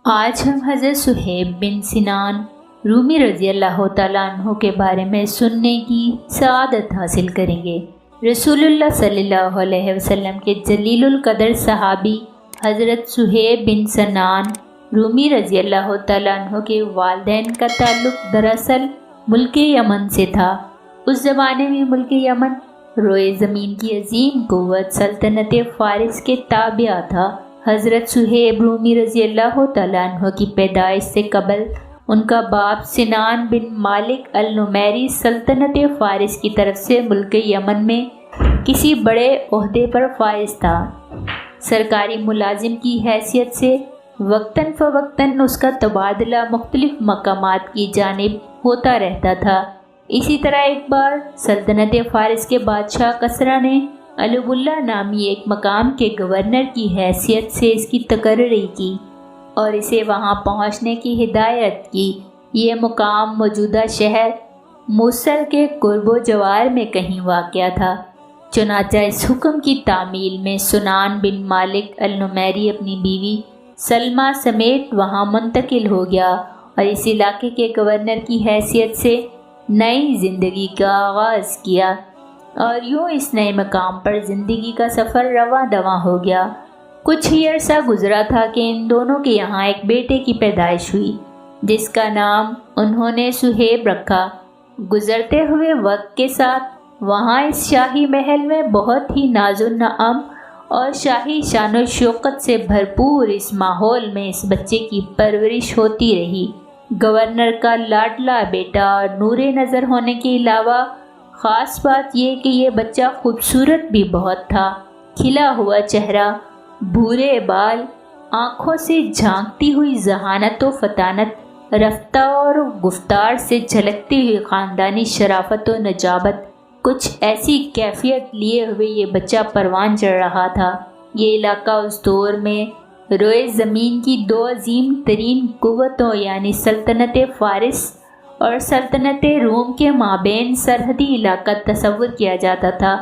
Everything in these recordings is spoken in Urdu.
آج ہم حضرت صہیب بن سنان رومی رضی اللہ تعالیٰ عنہ کے بارے میں سننے کی سعادت حاصل کریں گے۔ رسول اللہ صلی اللہ علیہ وسلم کے جلیل القدر صحابی حضرت صہیب بن سنان رومی رضی اللہ تعالیٰ عنہ کے والدین کا تعلق دراصل ملک یمن سے تھا۔ اس زمانے میں ملک یمن روئے زمین کی عظیم قوت سلطنت فارس کے تابع تھا۔ حضرت صہیب رومی رضی اللہ تعالیٰ عنہ کی پیدائش سے قبل ان کا باپ سنان بن مالک النمیری سلطنت فارس کی طرف سے ملک یمن میں کسی بڑے عہدے پر فائز تھا۔ سرکاری ملازم کی حیثیت سے وقتاً فوقتاً اس کا تبادلہ مختلف مقامات کی جانب ہوتا رہتا تھا۔ اسی طرح ایک بار سلطنت فارس کے بادشاہ کسریٰ نے علو اللہ نامی ایک مقام کے گورنر کی حیثیت سے اس کی تقرری کی اور اسے وہاں پہنچنے کی ہدایت کی۔ یہ مقام موجودہ شہر موصل کے قرب و جوار میں کہیں واقع تھا۔ چنانچہ اس حکم کی تعمیل میں سنان بن مالک النمیری اپنی بیوی سلمہ سمیت وہاں منتقل ہو گیا اور اس علاقے کے گورنر کی حیثیت سے نئی زندگی کا آغاز کیا، اور یوں اس نئے مقام پر زندگی کا سفر رواں دواں ہو گیا۔ کچھ ہی عرصہ گزرا تھا کہ ان دونوں کے یہاں ایک بیٹے کی پیدائش ہوئی جس کا نام انہوں نے صہیب رکھا۔ گزرتے ہوئے وقت کے ساتھ وہاں اس شاہی محل میں بہت ہی ناز و نعم اور شاہی شان و شوکت سے بھرپور اس ماحول میں اس بچے کی پرورش ہوتی رہی۔ گورنر کا لاڈلا بیٹا اور نور نظر ہونے کے علاوہ خاص بات یہ کہ یہ بچہ خوبصورت بھی بہت تھا۔ کھلا ہوا چہرہ، بھورے بال، آنکھوں سے جھانکتی ہوئی ذہانت و فطانت، رفتار و گفتار سے جھلکتی ہوئی خاندانی شرافت و نجابت، کچھ ایسی کیفیت لیے ہوئے یہ بچہ پروان چڑھ رہا تھا۔ یہ علاقہ اس دور میں روئے زمین کی دو عظیم ترین قوتوں یعنی سلطنت فارس اور سلطنت روم کے مابین سرحدی علاقہ تصور کیا جاتا تھا۔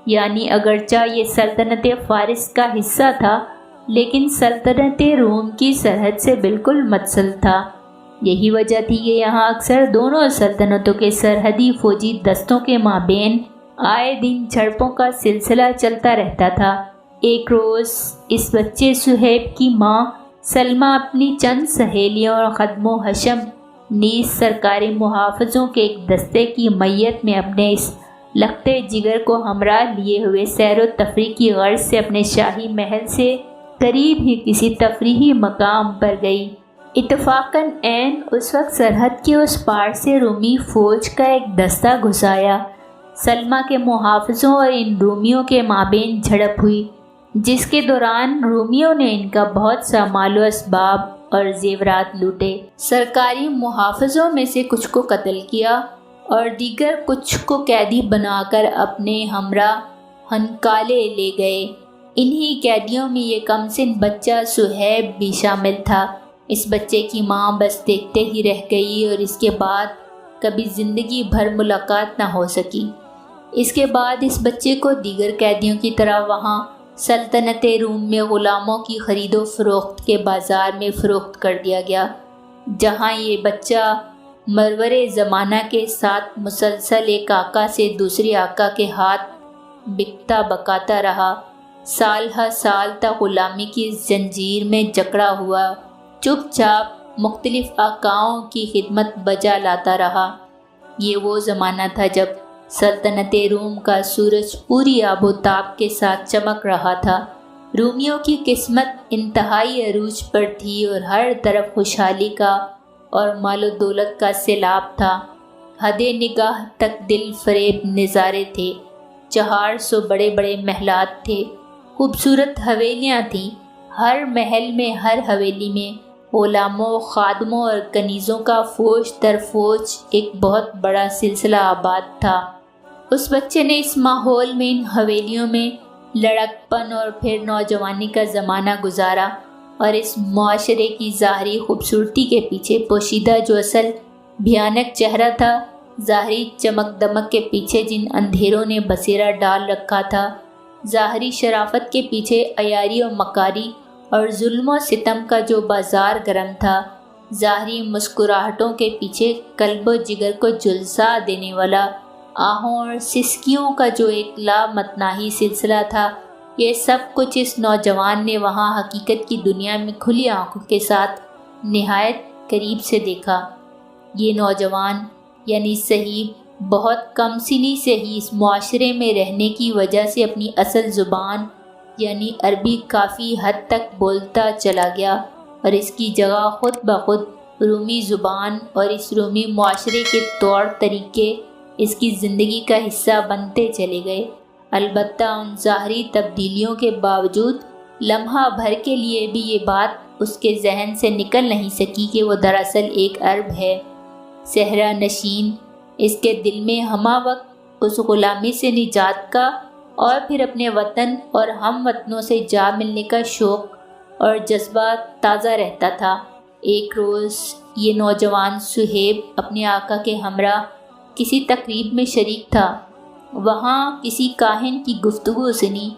یعنی اگرچہ یہ سلطنت فارس کا حصہ تھا لیکن سلطنت روم کی سرحد سے بالکل متصل تھا۔ یہی وجہ تھی کہ یہاں اکثر دونوں سلطنتوں کے سرحدی فوجی دستوں کے مابین آئے دن جھڑپوں کا سلسلہ چلتا رہتا تھا۔ ایک روز اس بچے صہیب کی ماں سلمہ اپنی چند سہیلیوں اور خدم و حشم نیز سرکاری محافظوں کے ایک دستے کی میت میں اپنے اس لختے جگر کو ہمراہ لیے ہوئے سیر و تفریح کی غرض سے اپنے شاہی محل سے قریب ہی کسی تفریحی مقام پر گئی۔ اتفاقاً عین اس وقت سرحد کے اس پار سے رومی فوج کا ایک دستہ گھس آیا۔ سلمہ کے محافظوں اور ان رومیوں کے مابین جھڑپ ہوئی جس کے دوران رومیوں نے ان کا بہت سا مال و اسباب اور زیورات لوٹے۔ سرکاری محافظوں میں سے کچھ کو قتل کیا اور دیگر کچھ کو قیدی بنا کر اپنے ہمراہ ہنکالے لے گئے۔ انہی قیدیوں میں یہ کم سن بچہ صہیب بھی شامل تھا۔ اس بچے کی ماں بس دیکھتے ہی رہ گئی اور اس کے بعد کبھی زندگی بھر ملاقات نہ ہو سکی۔ اس کے بعد اس بچے کو دیگر قیدیوں کی طرح وہاں سلطنت روم میں غلاموں کی خرید و فروخت کے بازار میں فروخت کر دیا گیا، جہاں یہ بچہ مرور زمانہ کے ساتھ مسلسل ایک آقا سے دوسرے آقا کے ہاتھ بکتا بکاتا رہا۔ سال ہر سال تک غلامی کی زنجیر میں جکڑا ہوا چپ چاپ مختلف آقاؤں کی خدمت بجا لاتا رہا۔ یہ وہ زمانہ تھا جب سلطنت روم کا سورج پوری آب و تاب کے ساتھ چمک رہا تھا۔ رومیوں کی قسمت انتہائی عروج پر تھی اور ہر طرف خوشحالی کا اور مال و دولت کا سیلاب تھا۔ حد نگاہ تک دل فریب نظارے تھے۔ 400 بڑے بڑے محلات تھے، خوبصورت حویلیاں تھیں۔ ہر محل میں، ہر حویلی میں غلاموں، خادموں اور کنیزوں کا فوج در فوج ایک بہت بڑا سلسلہ آباد تھا۔ اس بچے نے اس ماحول میں، ان حویلیوں میں لڑکپن اور پھر نوجوانی کا زمانہ گزارا، اور اس معاشرے کی ظاہری خوبصورتی کے پیچھے پوشیدہ جو اصل بھیانک چہرہ تھا، ظاہری چمک دمک کے پیچھے جن اندھیروں نے بسیرا ڈال رکھا تھا، ظاہری شرافت کے پیچھے عیاری و مکاری اور ظلم و ستم کا جو بازار گرم تھا، ظاہری مسکراہٹوں کے پیچھے قلب و جگر کو جھلسا دینے والا آہوں اور سسکیوں کا جو ایک لامتناہی سلسلہ تھا، یہ سب کچھ اس نوجوان نے وہاں حقیقت کی دنیا میں کھلی آنکھوں کے ساتھ نہایت قریب سے دیکھا۔ یہ نوجوان یعنی صہیب بہت کم سنی سے ہی اس معاشرے میں رہنے کی وجہ سے اپنی اصل زبان یعنی عربی کافی حد تک بولتا چلا گیا، اور اس کی جگہ خود بخود رومی زبان اور اس رومی معاشرے کے طور طریقے اس کی زندگی کا حصہ بنتے چلے گئے۔ البتہ ان ظاہری تبدیلیوں کے باوجود لمحہ بھر کے لیے بھی یہ بات اس کے ذہن سے نکل نہیں سکی کہ وہ دراصل ایک عرب ہے، صحرا نشین۔ اس کے دل میں ہمہ وقت اس غلامی سے نجات کا اور پھر اپنے وطن اور ہم وطنوں سے جا ملنے کا شوق اور جذبہ تازہ رہتا تھا۔ ایک روز یہ نوجوان صہیب اپنے آقا کے ہمراہ کسی تقریب میں شریک تھا۔ وہاں کسی کاہن کی گفتگو سنی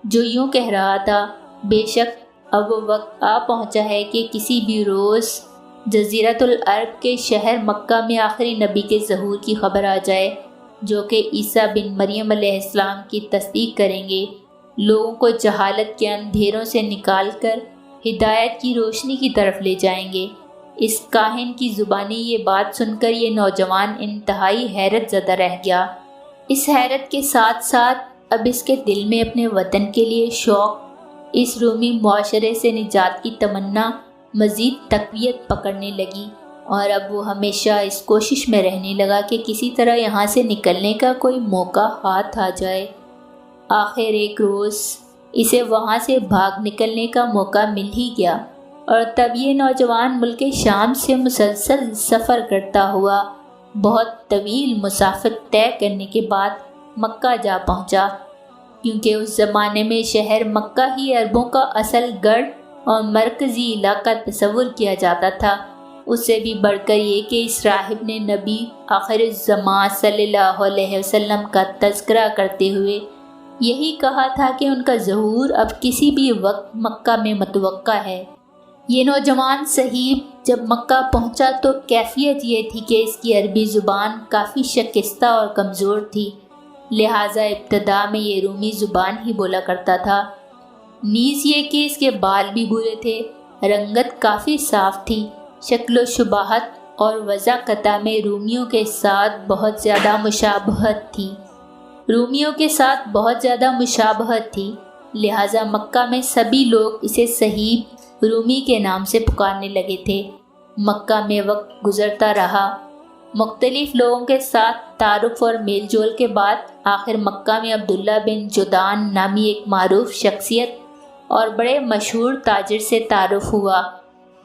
جو یوں کہہ رہا تھا، بے شک اب وہ وقت آ پہنچا ہے کہ کسی بھی روز جزیرۃ العرب کے شہر مکہ میں آخری نبی کے ظہور کی خبر آ جائے، جو کہ عیسیٰ بن مریم علیہ السلام کی تصدیق کریں گے، لوگوں کو جہالت کے اندھیروں سے نکال کر ہدایت کی روشنی کی طرف لے جائیں گے۔ اس کاہن کی زبانی یہ بات سن کر یہ نوجوان انتہائی حیرت زدہ رہ گیا۔ اس حیرت کے ساتھ ساتھ اب اس کے دل میں اپنے وطن کے لیے شوق، اس رومی معاشرے سے نجات کی تمنا مزید تقویت پکڑنے لگی، اور اب وہ ہمیشہ اس کوشش میں رہنے لگا کہ کسی طرح یہاں سے نکلنے کا کوئی موقع ہاتھ آ جائے۔ آخر ایک روز اسے وہاں سے بھاگ نکلنے کا موقع مل ہی گیا، اور تب یہ نوجوان ملک شام سے مسلسل سفر کرتا ہوا بہت طویل مسافت طے کرنے کے بعد مکہ جا پہنچا، کیونکہ اس زمانے میں شہر مکہ ہی عربوں کا اصل گڑھ اور مرکزی علاقہ تصور کیا جاتا تھا۔ اس سے بھی بڑھ کر یہ کہ اس راہب نے نبی آخر الزمان صلی اللہ علیہ وسلم کا تذکرہ کرتے ہوئے یہی کہا تھا کہ ان کا ظہور اب کسی بھی وقت مکہ میں متوقع ہے۔ یہ نوجوان صہیب جب مکہ پہنچا تو کیفیت یہ تھی کہ اس کی عربی زبان کافی شکستہ اور کمزور تھی، لہٰذا ابتدا میں یہ رومی زبان ہی بولا کرتا تھا۔ نیز یہ کہ اس کے بال بھی برے تھے، رنگت کافی صاف تھی، شکل و شباہت اور وضاقتہ میں رومیوں کے ساتھ بہت زیادہ مشابہت تھی، لہٰذا مکہ میں سبھی لوگ اسے صہیب رومی کے نام سے پکارنے لگے تھے۔ مکہ میں وقت گزرتا رہا، مختلف لوگوں کے ساتھ تعارف اور میل جول کے بعد آخر مکہ میں عبداللہ بن جدعان نامی ایک معروف شخصیت اور بڑے مشہور تاجر سے تعارف ہوا،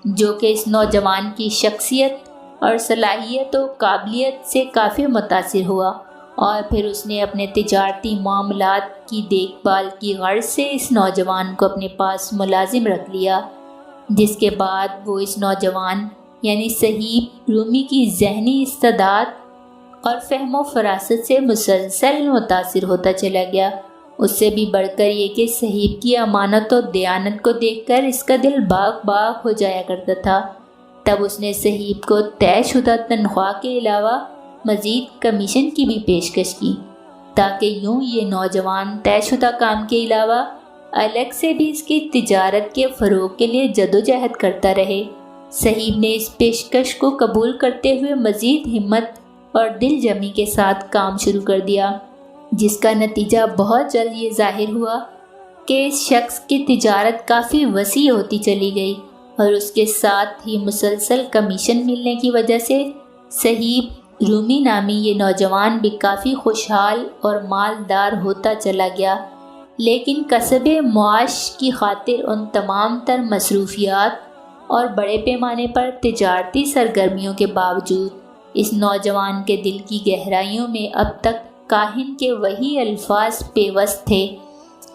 جو کہ اس نوجوان کی شخصیت اور صلاحیت و قابلیت سے کافی متاثر ہوا، اور پھر اس نے اپنے تجارتی معاملات کی دیکھ بھال کی غرض سے اس نوجوان کو اپنے پاس ملازم رکھ لیا، جس کے بعد وہ اس نوجوان یعنی صہیب رومی کی ذہنی استعداد اور فہم و فراست سے مسلسل متاثر ہوتا چلا گیا۔ اس سے بھی بڑھ کر یہ کہ صہیب کی امانت و دیانت کو دیکھ کر اس کا دل باغ باغ ہو جایا کرتا تھا۔ تب اس نے صہیب کو طے شدہ تنخواہ کے علاوہ مزید کمیشن کی بھی پیشکش کی، تاکہ یوں یہ نوجوان طے شدہ کام کے علاوہ الگ سے بھی اس کی تجارت کے فروغ کے لیے جدوجہد کرتا رہے۔ صہیب نے اس پیشکش کو قبول کرتے ہوئے مزید ہمت اور دل جمی کے ساتھ کام شروع کر دیا، جس کا نتیجہ بہت جلد یہ ظاہر ہوا کہ اس شخص کی تجارت کافی وسیع ہوتی چلی گئی، اور اس کے ساتھ ہی مسلسل کمیشن ملنے کی وجہ سے صہیب رومی نامی یہ نوجوان بھی کافی خوشحال اور مالدار ہوتا چلا گیا۔ لیکن کسب معاش کی خاطر ان تمام تر مصروفیات اور بڑے پیمانے پر تجارتی سرگرمیوں کے باوجود اس نوجوان کے دل کی گہرائیوں میں اب تک کاہن کے وہی الفاظ پیوست تھے،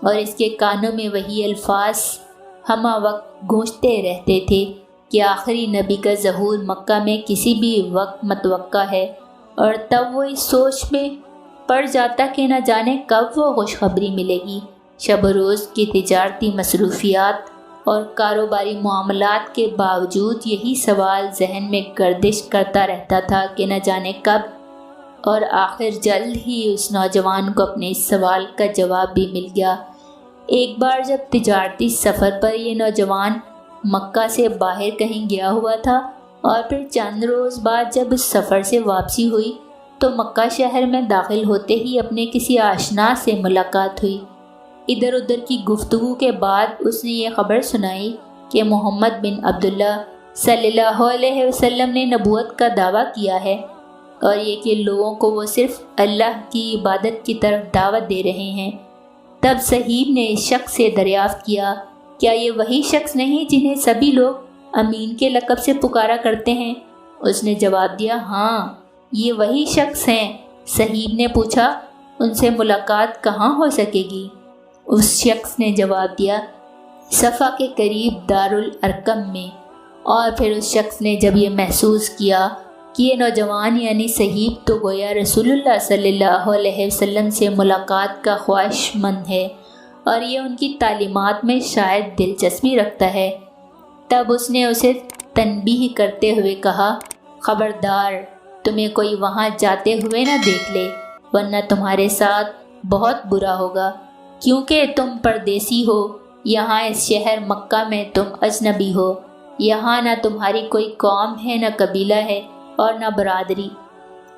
اور اس کے کانوں میں وہی الفاظ ہمہ وقت گونجتے رہتے تھے کہ آخری نبی کا ظہور مکہ میں کسی بھی وقت متوقع ہے، اور تب وہ اس سوچ میں پڑ جاتا کہ نہ جانے کب وہ خوشخبری ملے گی۔ شب و روز کی تجارتی مصروفیات اور کاروباری معاملات کے باوجود یہی سوال ذہن میں گردش کرتا رہتا تھا کہ نہ جانے کب اور آخر جلد ہی اس نوجوان کو اپنے اس سوال کا جواب بھی مل گیا۔ ایک بار جب تجارتی سفر پر یہ نوجوان مکہ سے باہر کہیں گیا ہوا تھا اور پھر چند روز بعد جب اس سفر سے واپسی ہوئی تو مکہ شہر میں داخل ہوتے ہی اپنے کسی آشنا سے ملاقات ہوئی۔ ادھر ادھر کی گفتگو کے بعد اس نے یہ خبر سنائی کہ محمد بن عبداللہ صلی اللہ علیہ وسلم نے نبوت کا دعویٰ کیا ہے اور یہ کہ لوگوں کو وہ صرف اللہ کی عبادت کی طرف دعوت دے رہے ہیں۔ تب صہیب نے اس شخص سے دریافت کیا، کیا یہ وہی شخص نہیں جنہیں سبھی لوگ امین کے لقب سے پکارا کرتے ہیں؟ اس نے جواب دیا، ہاں یہ وہی شخص ہیں۔ صہیب نے پوچھا، ان سے ملاقات کہاں ہو سکے گی؟ اس شخص نے جواب دیا، صفا کے قریب دارالارقم میں۔ اور پھر اس شخص نے جب یہ محسوس کیا کہ یہ نوجوان یعنی صہیب تو گویا رسول اللہ صلی اللہ علیہ وسلم سے ملاقات کا خواہش مند ہے اور یہ ان کی تعلیمات میں شاید دلچسپی رکھتا ہے، تب اس نے اسے تنبیہ کرتے ہوئے کہا، خبردار تمہیں کوئی وہاں جاتے ہوئے نہ دیکھ لے ورنہ تمہارے ساتھ بہت برا ہوگا، کیونکہ تم پردیسی ہو، یہاں اس شہر مکہ میں تم اجنبی ہو، یہاں نہ تمہاری کوئی قوم ہے نہ قبیلہ ہے اور نہ برادری،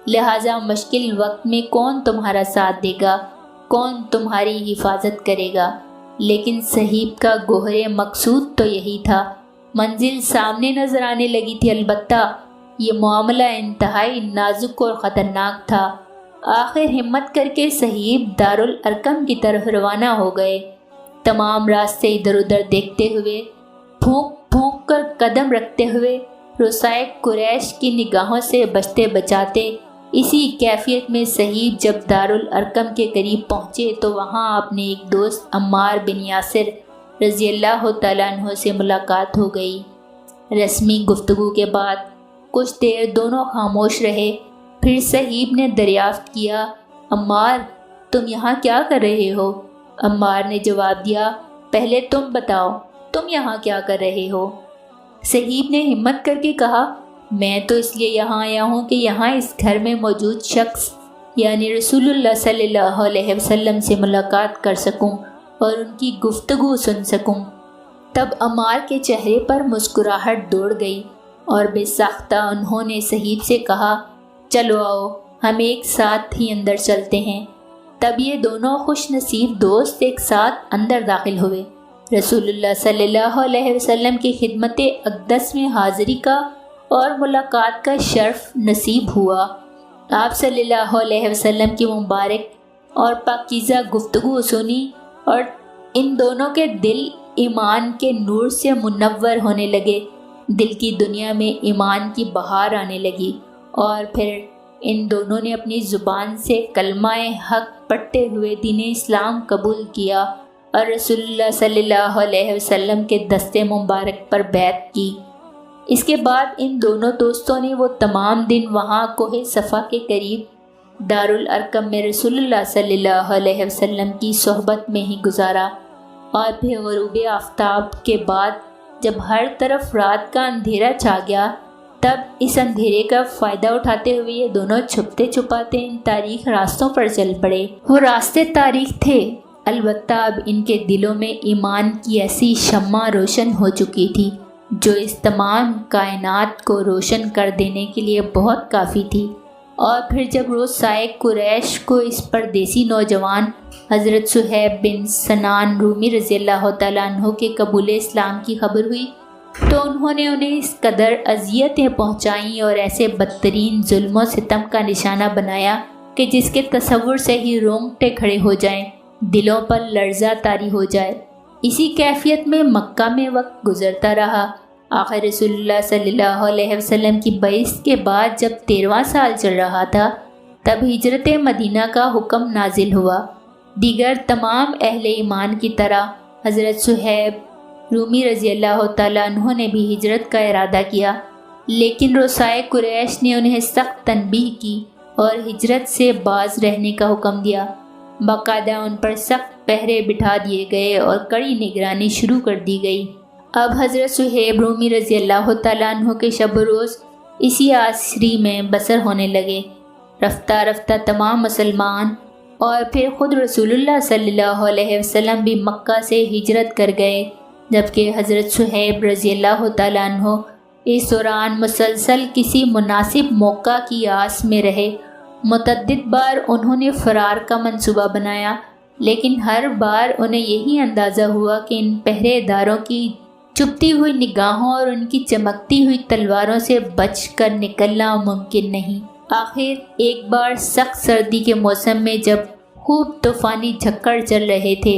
لہٰذا مشکل وقت میں کون تمہارا ساتھ دے گا، کون تمہاری حفاظت کرے گا؟ لیکن صہیب کا گوہر مقصود تو یہی تھا۔ منزل سامنے نظر آنے لگی تھی، البتہ یہ معاملہ انتہائی نازک اور خطرناک تھا۔ آخر ہمت کر کے صہیب دارالارقم کی طرف روانہ ہو گئے۔ تمام راستے ادھر ادھر دیکھتے ہوئے، پھونک پھونک کر قدم رکھتے ہوئے، رؤسائے قریش کی نگاہوں سے بچتے بچاتے، اسی کیفیت میں صہیب جب دارالارقم کے قریب پہنچے تو وہاں اپنے ایک دوست عمار بن یاسر رضی اللہ تعالیٰ عنہ سے ملاقات ہو گئی۔ رسمی گفتگو کے بعد کچھ دیر دونوں خاموش رہے، پھر صہیب نے دریافت کیا، عمار تم یہاں کیا کر رہے ہو؟ عمار نے جواب دیا، پہلے تم بتاؤ تم یہاں کیا کر رہے ہو؟ صہیب نے ہمت کر کے کہا، میں تو اس لیے یہاں آیا ہوں کہ یہاں اس گھر میں موجود شخص یعنی رسول اللہ صلی اللہ علیہ وسلم سے ملاقات کر سکوں اور ان کی گفتگو سن سکوں۔ تب عمار کے چہرے پر مسکراہٹ دوڑ گئی اور بے ساختہ انہوں نے صہیب سے کہا، چلو آؤ ہم ایک ساتھ ہی اندر چلتے ہیں۔ تب یہ دونوں خوش نصیب دوست ایک ساتھ اندر داخل ہوئے۔ رسول اللہ صلی اللہ علیہ وسلم کی خدمت اقدس میں حاضری کا اور ملاقات کا شرف نصیب ہوا۔ آپ صلی اللہ علیہ وسلم کی مبارک اور پاکیزہ گفتگو سنی اور ان دونوں کے دل ایمان کے نور سے منور ہونے لگے، دل کی دنیا میں ایمان کی بہار آنے لگی، اور پھر ان دونوں نے اپنی زبان سے کلمہ حق پڑھتے ہوئے دین اسلام قبول کیا اور رسول اللہ صلی اللہ علیہ وسلم کے دستے مبارک پر بیعت کی۔ اس کے بعد ان دونوں دوستوں نے وہ تمام دن وہاں کوہ صفا کے قریب دارالارقم میں رسول اللہ صلی اللہ علیہ وسلم کی صحبت میں ہی گزارا، اور پھر غروب آفتاب کے بعد جب ہر طرف رات کا اندھیرا چھا گیا، تب اس اندھیرے کا فائدہ اٹھاتے ہوئے یہ دونوں چھپتے چھپاتے ان تاریخ راستوں پر چل پڑے۔ وہ راستے تاریخ تھے، البتہ اب ان کے دلوں میں ایمان کی ایسی شمع روشن ہو چکی تھی جو اس تمام کائنات کو روشن کر دینے کے لیے بہت کافی تھی۔ اور پھر جب رؤسائے قریش کو اس پردیسی نوجوان حضرت صہیب بن سنان رومی رضی اللہ تعالیٰ عنہ کے قبول اسلام کی خبر ہوئی تو انہوں نے انہیں اس قدر اذیتیں پہنچائیں اور ایسے بدترین ظلم و ستم کا نشانہ بنایا کہ جس کے تصور سے ہی رونگٹے کھڑے ہو جائیں، دلوں پر لرزہ طاری ہو جائے۔ اسی کیفیت میں مکہ میں وقت گزرتا رہا۔ آخر رسول اللہ صلی اللہ علیہ وسلم کی بعثت کے بعد جب 13واں سال چل رہا تھا تب ہجرت مدینہ کا حکم نازل ہوا۔ دیگر تمام اہل ایمان کی طرح حضرت صہیب رومی رضی اللہ تعالیٰ عنہ نے بھی ہجرت کا ارادہ کیا، لیکن رؤسائے قریش نے انہیں سخت تنبیہ کی اور ہجرت سے باز رہنے کا حکم دیا۔ باقاعدہ ان پر سخت پہرے بٹھا دیے گئے اور کڑی نگرانی شروع کر دی گئی۔ اب حضرت صہیب رومی رضی اللہ تعالیٰ عنہ کے شب و روز اسی عصری میں بسر ہونے لگے۔ رفتہ رفتہ تمام مسلمان اور پھر خود رسول اللہ صلی اللہ علیہ وسلم بھی مکہ سے ہجرت کر گئے، جبکہ حضرت صہیب رضی اللہ تعالیٰ عنہ اس دوران مسلسل کسی مناسب موقع کی آس میں رہے۔ متعدد بار انہوں نے فرار کا منصوبہ بنایا، لیکن ہر بار انہیں یہی اندازہ ہوا کہ ان پہرے داروں کی چپتی ہوئی نگاہوں اور ان کی چمکتی ہوئی تلواروں سے بچ کر نکلنا ممکن نہیں۔ آخر ایک بار سخت سردی کے موسم میں جب خوب طوفانی جھکڑ چل رہے تھے،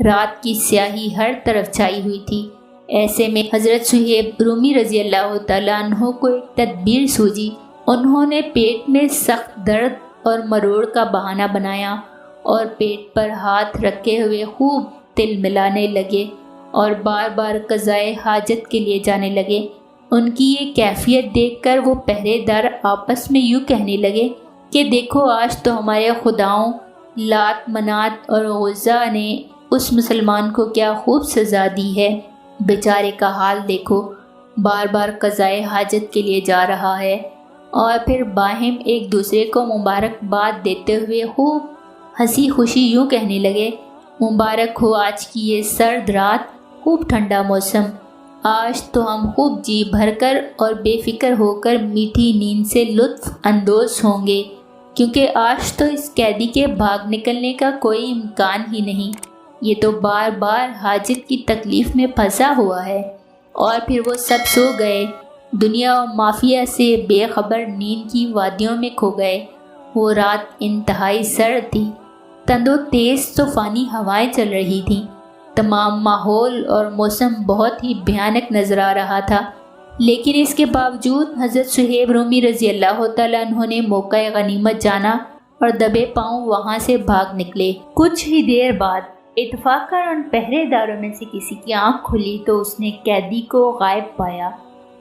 رات کی سیاہی ہر طرف چھائی ہوئی تھی، ایسے میں حضرت صہیب رومی رضی اللہ تعالیٰ عنہ کو ایک تدبیر سوجی۔ انہوں نے پیٹ میں سخت درد اور مروڑ کا بہانہ بنایا اور پیٹ پر ہاتھ رکھے ہوئے خوب تل ملانے لگے اور بار بار قضائے حاجت کے لیے جانے لگے۔ ان کی یہ کیفیت دیکھ کر وہ پہرے دار آپس میں یوں کہنے لگے کہ دیکھو، آج تو ہمارے خداؤں لات، منات اور عزا نے اس مسلمان کو کیا خوب سزا دی ہے، بیچارے کا حال دیکھو، بار بار قضائے حاجت کے لیے جا رہا ہے۔ اور پھر باہم ایک دوسرے کو مبارکباد دیتے ہوئے خوب ہنسی خوشی یوں کہنے لگے، مبارک ہو آج کی یہ سرد رات، خوب ٹھنڈا موسم، آج تو ہم خوب جی بھر کر اور بے فکر ہو کر میٹھی نیند سے لطف اندوز ہوں گے، کیونکہ آج تو اس قیدی کے بھاگ نکلنے کا کوئی امکان ہی نہیں، یہ تو بار بار حاجت کی تکلیف میں پھنسا ہوا ہے۔ اور پھر وہ سب سو گئے، دنیا و مافیا سے بے خبر نیند کی وادیوں میں کھو گئے۔ وہ رات انتہائی سرد تھی، تند و تیز طوفانی ہوائیں چل رہی تھیں، تمام ماحول اور موسم بہت ہی بھیانک نظر آ رہا تھا، لیکن اس کے باوجود حضرت صہیب رومی رضی اللہ تعالیٰ عنہ نے موقع غنیمت جانا اور دبے پاؤں وہاں سے بھاگ نکلے۔ کچھ ہی دیر بعد اتفاقاً ان پہرے داروں میں سے کسی کی آنکھ کھلی تو اس نے قیدی کو غائب پایا۔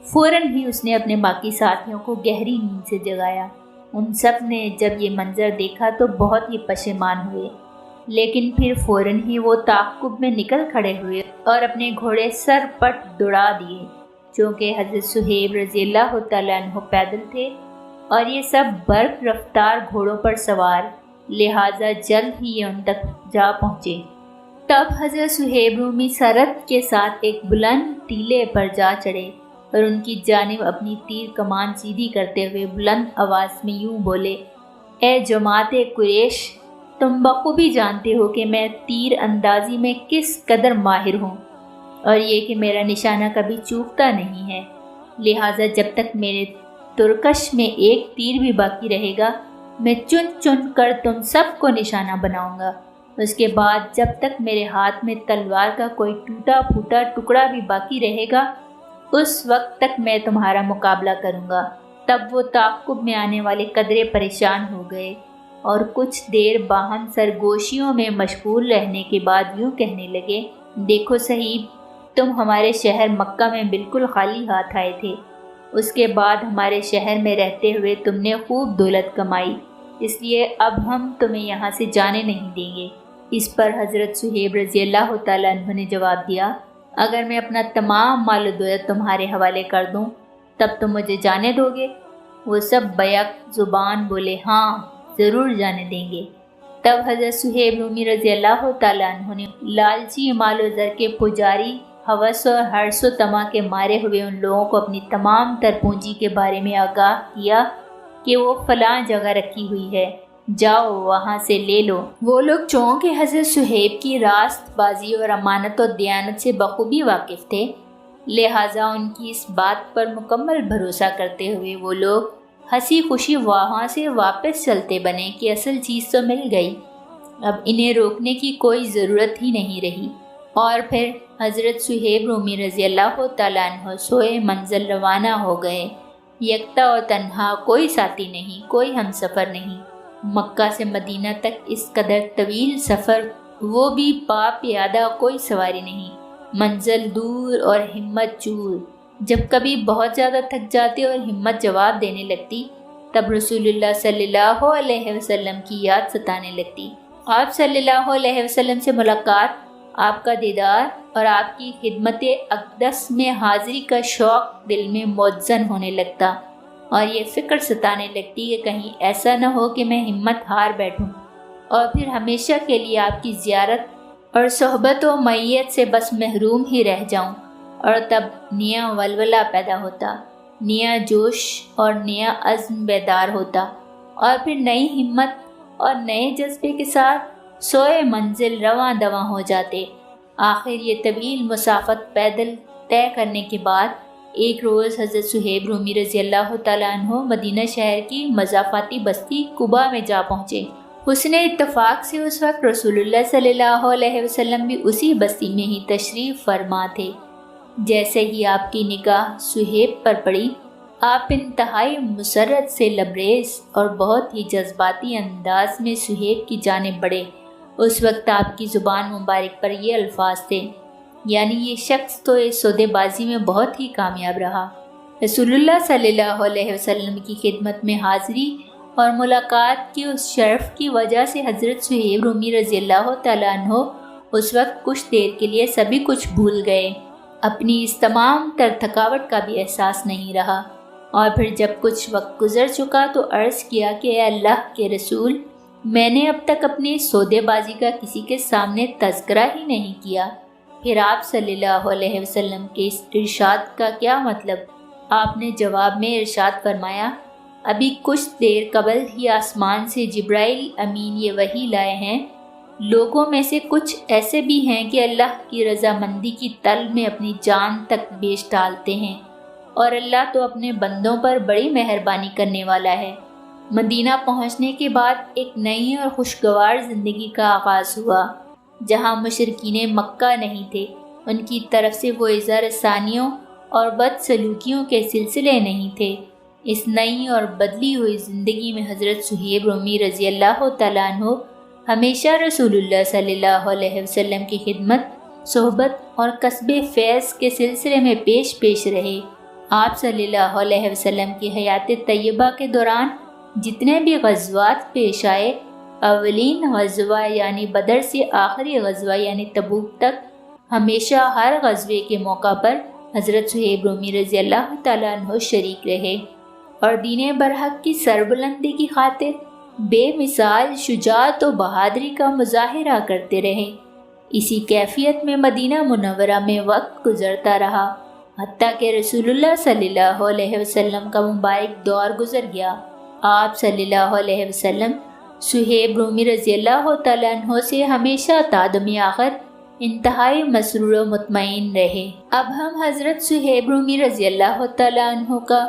فوراً ہی اس نے اپنے باقی ساتھیوں کو گہری نیند سے جگایا۔ ان سب نے جب یہ منظر دیکھا تو بہت ہی پشیمان ہوئے، لیکن پھر فوراً ہی وہ تعاقب میں نکل کھڑے ہوئے اور اپنے گھوڑے سر پٹ دوڑا دیے، چونکہ حضرت صہیب رضی اللہ تعالیٰ عنہ پیدل تھے اور یہ سب برق رفتار گھوڑوں پر سوار، لہٰذا جلد ہی یہ ان تک جا پہنچے۔ تب حضرت صہیب رومی سرعت کے ساتھ ایک بلند ٹیلے پر جا چڑھے اور ان کی جانب اپنی تیر کمان سیدھی کرتے ہوئے بلند آواز میں یوں بولے، اے جماعت قریش، تم بخوبی جانتے ہو کہ میں تیر اندازی میں کس قدر ماہر ہوں اور یہ کہ میرا نشانہ کبھی چوکتا نہیں ہے، لہٰذا جب تک میرے ترکش میں ایک تیر بھی باقی رہے گا میں چن چن کر تم سب کو نشانہ بناؤں گا۔ اس کے بعد جب تک میرے ہاتھ میں تلوار کا کوئی ٹوٹا پھوٹا ٹکڑا بھی باقی رہے گا اس وقت تک میں تمہارا مقابلہ کروں گا۔ تب وہ تعاقب میں آنے والے قدرے پریشان ہو گئے اور کچھ دیر باہم سرگوشیوں میں مشغول رہنے کے بعد یوں کہنے لگے، دیکھو صہیب، تم ہمارے شہر مکہ میں بالکل خالی ہاتھ آئے تھے، اس کے بعد ہمارے شہر میں رہتے ہوئے تم نے خوب دولت کمائی، اس لیے اب ہم تمہیں یہاں سے جانے نہیں دیں گے۔ اس پر حضرت صہیب رضی اللہ تعالیٰ عنہ نے جواب دیا، اگر میں اپنا تمام مال و دولت تمہارے حوالے کر دوں تب تم مجھے جانے دو گے؟ وہ سب بیک زبان بولے، ہاں ضرور جانے دیں گے۔ تب حضرت صہیب رومی رضی اللہ تعالیٰ عنہ نے لالچی مال و زر کے پجاری، ہوس اور حرص و طمع کے مارے ہوئے ان لوگوں کو اپنی تمام تر پونجی کے بارے میں آگاہ کیا کہ وہ فلاں جگہ رکھی ہوئی ہے، جاؤ وہاں سے لے لو۔ وہ لوگ چونکہ حضرت صہیب کی راست بازی اور امانت و دیانت سے بخوبی واقف تھے، لہٰذا ان کی اس بات پر مکمل بھروسہ کرتے ہوئے وہ لوگ ہنسی خوشی وہاں سے واپس چلتے بنے کہ اصل چیز تو مل گئی، اب انہیں روکنے کی کوئی ضرورت ہی نہیں رہی۔ اور پھر حضرت صہیب رومی رضی اللہ تعالیٰ عنہ سوئے منزل روانہ ہو گئے، یکتا و تنہا، کوئی ساتھی نہیں، کوئی ہم سفر نہیں۔ مکہ سے مدینہ تک اس قدر طویل سفر، وہ بھی پا پیادہ، کوئی سواری نہیں، منزل دور اور ہمت چور۔ جب کبھی بہت زیادہ تھک جاتے اور ہمت جواب دینے لگتی تب رسول اللہ صلی اللہ علیہ وسلم کی یاد ستانے لگتی۔ آپ صلی اللہ علیہ وسلم سے ملاقات آپ کا دیدار اور آپ کی خدمت اقدس میں حاضری کا شوق دل میں موزن ہونے لگتا اور یہ فکر ستانے لگتی کہ کہیں ایسا نہ ہو کہ میں ہمت ہار بیٹھوں اور پھر ہمیشہ کے لیے آپ کی زیارت اور صحبت و معیت سے بس محروم ہی رہ جاؤں۔ اور تب نیا ولولہ پیدا ہوتا، نیا جوش اور نیا عزم بیدار ہوتا، اور پھر نئی ہمت اور نئے جذبے کے ساتھ سوئے منزل رواں دواں ہو جاتے۔ آخر یہ طویل مسافت پیدل طے کرنے کے بعد ایک روز حضرت صہیب رومی رضی اللہ تعالیٰ عنہ مدینہ شہر کی مضافاتی بستی قباء میں جا پہنچے۔ حسن اتفاق سے اس وقت رسول اللہ صلی اللہ علیہ وسلم بھی اسی بستی میں ہی تشریف فرما تھے۔ جیسے ہی آپ کی نگاہ صہیب پر پڑی، آپ انتہائی مسرت سے لبریز اور بہت ہی جذباتی انداز میں صہیب کی جانب بڑھے۔ اس وقت آپ کی زبان مبارک پر یہ الفاظ تھے، یعنی یہ شخص تو اس سودے بازی میں بہت ہی کامیاب رہا۔ رسول اللہ صلی اللہ علیہ وسلم کی خدمت میں حاضری اور ملاقات کی اس شرف کی وجہ سے حضرت صہیب رومی رضی اللہ تعالیٰ عنہ اس وقت کچھ دیر کے لیے سبھی کچھ بھول گئے، اپنی اس تمام تر تھکاوٹ کا بھی احساس نہیں رہا۔ اور پھر جب کچھ وقت گزر چکا تو عرض کیا کہ اے اللہ کے رسول، میں نے اب تک اپنی سودے بازی کا کسی کے سامنے تذکرہ ہی نہیں کیا۔ پھر آپ صلی اللہ علیہ وسلم کے اس ارشاد کا کیا مطلب؟ آپ نے جواب میں ارشاد فرمایا، ابھی کچھ دیر قبل ہی آسمان سے جبرائیل امین یہ وحی لائے ہیں، لوگوں میں سے کچھ ایسے بھی ہیں کہ اللہ کی رضامندی کی طلب میں اپنی جان تک بیچ ڈالتے ہیں، اور اللہ تو اپنے بندوں پر بڑی مہربانی کرنے والا ہے۔ مدینہ پہنچنے کے بعد ایک نئی اور خوشگوار زندگی کا آغاز ہوا، جہاں مشرکین مکہ نہیں تھے، ان کی طرف سے وہ اظہار ثانیوں اور بد سلوکیوں کے سلسلے نہیں تھے۔ اس نئی اور بدلی ہوئی زندگی میں حضرت صہیب رومی رضی اللہ تعالیٰ عنہ ہمیشہ رسول اللہ صلی اللہ علیہ وسلم کی خدمت، صحبت اور کسب فیض کے سلسلے میں پیش رہے۔ آپ صلی اللہ علیہ وسلم کی حیات طیبہ کے دوران جتنے بھی غزوات پیش آئے، اولین غزوہ یعنی بدر سے آخری غزوہ یعنی تبوک تک، ہمیشہ ہر غزوے کے موقع پر حضرت صہیب رومی رضی اللہ تعالیٰ عنہ شریک رہے اور دین برحق کی سربلندی کی خاطر بے مثال شجاعت و بہادری کا مظاہرہ کرتے رہے۔ اسی کیفیت میں مدینہ منورہ میں وقت گزرتا رہا، حتیٰ کہ رسول اللہ صلی اللہ علیہ وسلم کا مبارک دور گزر گیا۔ آپ صلی اللہ علیہ وسلم صہیب رومی رضی اللہ تعالیٰ عنہ سے ہمیشہ تادم آخر انتہائی مسرور و مطمئن رہے۔ اب ہم حضرت صہیب رومی رضی اللہ تعالیٰ عنہ کا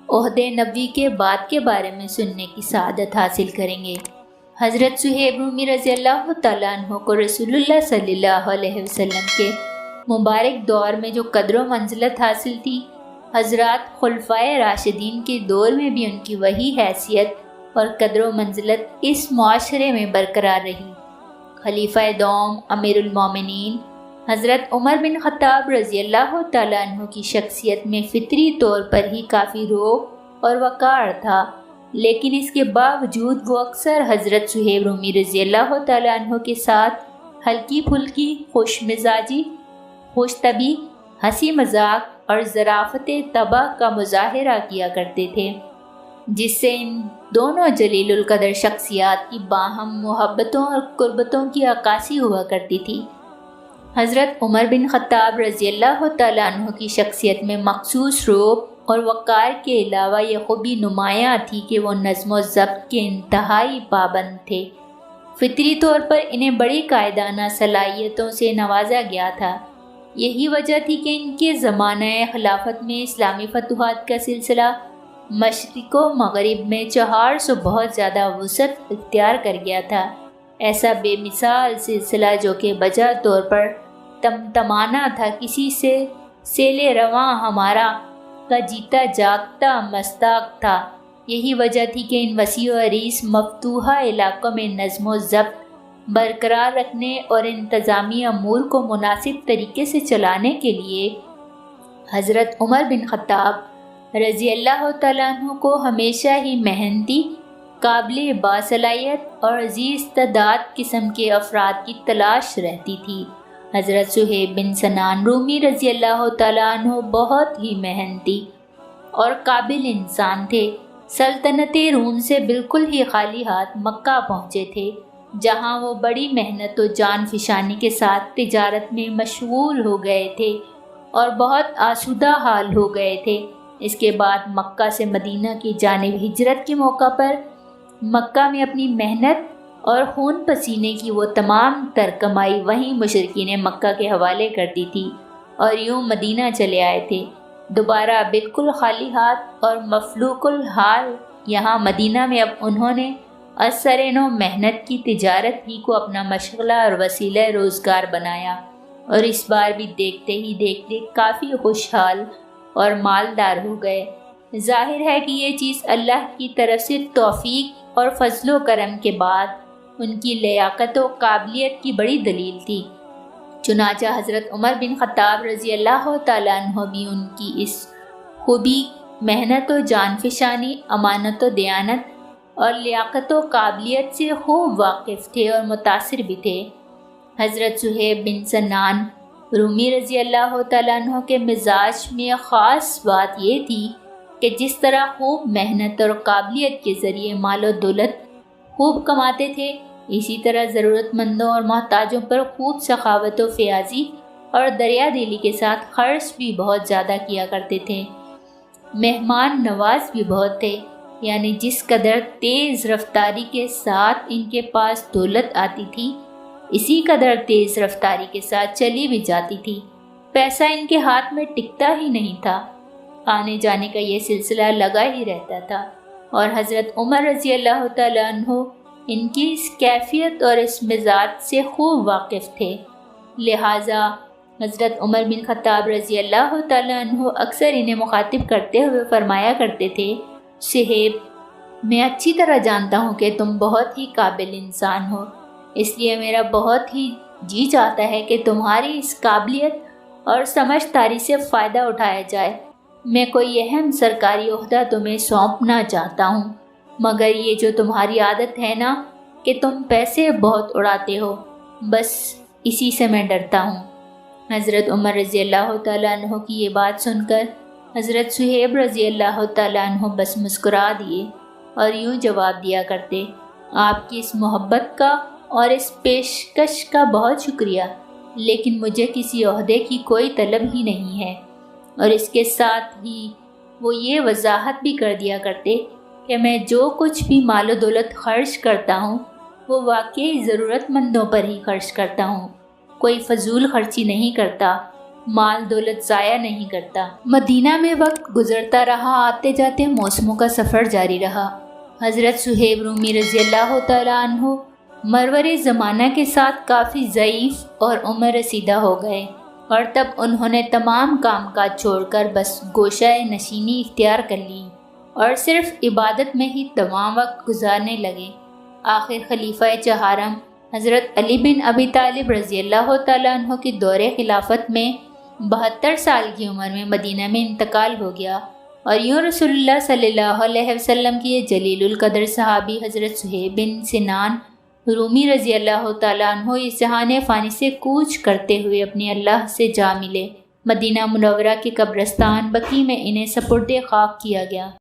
عہد نبوی کے بعد کے بارے میں سننے کی سعادت حاصل کریں گے۔ حضرت صہیب رومی رضی اللہ تعالیٰ عنہ کو رسول اللہ صلی اللہ علیہ وسلم کے مبارک دور میں جو قدر و منزلت حاصل تھی، حضرات خلفائے راشدین کے دور میں بھی ان کی وہی حیثیت اور قدر و منزلت اس معاشرے میں برقرار رہی۔ خلیفہ دوم امیر المومنین حضرت عمر بن خطاب رضی اللہ تعالیٰ عنہ کی شخصیت میں فطری طور پر ہی کافی روب اور وقار تھا، لیکن اس کے باوجود وہ اکثر حضرت صہیب رومی رضی اللہ تعالیٰ عنہ کے ساتھ ہلکی پھلکی، خوش مزاجی، خوش طبعی، ہنسی مذاق اور ظرافت طبع کا مظاہرہ کیا کرتے تھے، جس سے ان دونوں جلیل القدر شخصیات کی باہم محبتوں اور قربتوں کی عکاسی ہوا کرتی تھی۔ حضرت عمر بن خطاب رضی اللہ تعالیٰ عنہ کی شخصیت میں مخصوص روب اور وقار کے علاوہ یہ خوبی نمایاں تھی کہ وہ نظم و ضبط کے انتہائی پابند تھے۔ فطری طور پر انہیں بڑی قائدانہ صلاحیتوں سے نوازا گیا تھا۔ یہی وجہ تھی کہ ان کے زمانہ خلافت میں اسلامی فتوحات کا سلسلہ مشرق و مغرب میں 400 بہت زیادہ وسعت اختیار کر گیا تھا۔ ایسا بے مثال سلسلہ جو کہ بجا طور پر تمانا تھا، کسی سے سیل رواں ہمارا کا جیتا جاگتا مستاق تھا۔ یہی وجہ تھی کہ ان وسیع و عریض مفتوحہ علاقوں میں نظم و ضبط برقرار رکھنے اور انتظامی امور کو مناسب طریقے سے چلانے کے لیے حضرت عمر بن خطاب رضی اللہ تعالیٰ عنہ کو ہمیشہ ہی محنتی، قابل باصلاحیت اور عزیز استعداد قسم کے افراد کی تلاش رہتی تھی۔ حضرت صہیب بن سنان رومی رضی اللہ تعالیٰ عنہ بہت ہی محنتی اور قابل انسان تھے۔ سلطنت روم سے بالکل ہی خالی ہاتھ مکہ پہنچے تھے، جہاں وہ بڑی محنت و جان فشانی کے ساتھ تجارت میں مشغول ہو گئے تھے اور بہت آسودہ حال ہو گئے تھے۔ اس کے بعد مکہ سے مدینہ کی جانب ہجرت کے موقع پر مکہ میں اپنی محنت اور خون پسینے کی وہ تمام تر کمائی وہیں مشرکین مکہ کے حوالے کر دی تھی اور یوں مدینہ چلے آئے تھے، دوبارہ بالکل خالی ہاتھ اور مفلوق الحال۔ یہاں مدینہ میں اب انہوں نے اثر نو محنت کی تجارت ہی کو اپنا مشغلہ اور وسیلہ روزگار بنایا، اور اس بار بھی دیکھتے ہی دیکھتے کافی خوشحال اور مالدار ہو گئے۔ ظاہر ہے کہ یہ چیز اللہ کی طرف سے توفیق اور فضل و کرم کے بعد ان کی لیاقت و قابلیت کی بڑی دلیل تھی۔ چنانچہ حضرت عمر بن خطاب رضی اللہ تعالیٰ عنہ بھی ان کی اس خوبی، محنت و جان فشانی، امانت و دیانت اور لیاقت و قابلیت سے خوب واقف تھے اور متاثر بھی تھے۔ حضرت صہیب بن سنان رومی رضی اللہ تعالیٰ عنہ کے مزاج میں خاص بات یہ تھی کہ جس طرح خوب محنت اور قابلیت کے ذریعے مال و دولت خوب کماتے تھے، اسی طرح ضرورت مندوں اور محتاجوں پر خوب سخاوت و فیاضی اور دریا دلی کے ساتھ خرچ بھی بہت زیادہ کیا کرتے تھے۔ مہمان نواز بھی بہت تھے، یعنی جس قدر تیز رفتاری کے ساتھ ان کے پاس دولت آتی تھی، اسی قدر تیز رفتاری کے ساتھ چلی بھی جاتی تھی۔ پیسہ ان کے ہاتھ میں ٹکتا ہی نہیں تھا، آنے جانے کا یہ سلسلہ لگا ہی رہتا تھا، اور حضرت عمر رضی اللہ تعالیٰ عنہ ان کی اس کیفیت اور اس مزاج سے خوب واقف تھے۔ لہٰذا حضرت عمر بن خطاب رضی اللہ تعالیٰ عنہ اکثر انہیں مخاطب کرتے ہوئے فرمایا کرتے تھے، صہیب، میں اچھی طرح جانتا ہوں کہ تم بہت ہی قابل انسان ہو، اس لیے میرا بہت ہی جی چاہتا ہے کہ تمہاری اس قابلیت اور سمجھداری سے فائدہ اٹھایا جائے۔ میں کوئی اہم سرکاری عہدہ تمہیں سونپنا چاہتا ہوں، مگر یہ جو تمہاری عادت ہے نا کہ تم پیسے بہت اڑاتے ہو، بس اسی سے میں ڈرتا ہوں۔ حضرت عمر رضی اللہ تعالیٰ عنہ کی یہ بات سن کر حضرت صہیب رضی اللہ تعالیٰ عنہ بس مسکرا دیے اور یوں جواب دیا کرتے، آپ کی اس محبت کا اور اس پیشکش کا بہت شکریہ، لیکن مجھے کسی عہدے کی کوئی طلب ہی نہیں ہے۔ اور اس کے ساتھ ہی وہ یہ وضاحت بھی کر دیا کرتے کہ میں جو کچھ بھی مال و دولت خرچ کرتا ہوں وہ واقعی ضرورت مندوں پر ہی خرچ کرتا ہوں، کوئی فضول خرچی نہیں کرتا، مال دولت ضائع نہیں کرتا۔ مدینہ میں وقت گزرتا رہا، آتے جاتے موسموں کا سفر جاری رہا۔ حضرت صہیب رومی رضی اللہ تعالیٰ عنہ مرور زمانہ کے ساتھ کافی ضعیف اور عمر رسیدہ ہو گئے، اور تب انہوں نے تمام کام کاج چھوڑ کر بس گوشہ نشینی اختیار کر لی اور صرف عبادت میں ہی تمام وقت گزارنے لگے۔ آخر خلیفہ چہارم حضرت علی بن ابی طالب رضی اللہ تعالیٰ عنہ کی دور خلافت میں 72 سال کی عمر میں مدینہ میں انتقال ہو گیا، اور یوں رسول اللہ صلی اللہ علیہ وسلم کی یہ جلیل القدر صحابی حضرت صہیب بن سنان رومی رضی اللہ تعالیٰ عنہ اس جہان فانی سے کوچ کرتے ہوئے اپنے اللہ سے جا ملے۔ مدینہ منورہ کے قبرستان بقیع میں انہیں سپرد خاک کیا گیا۔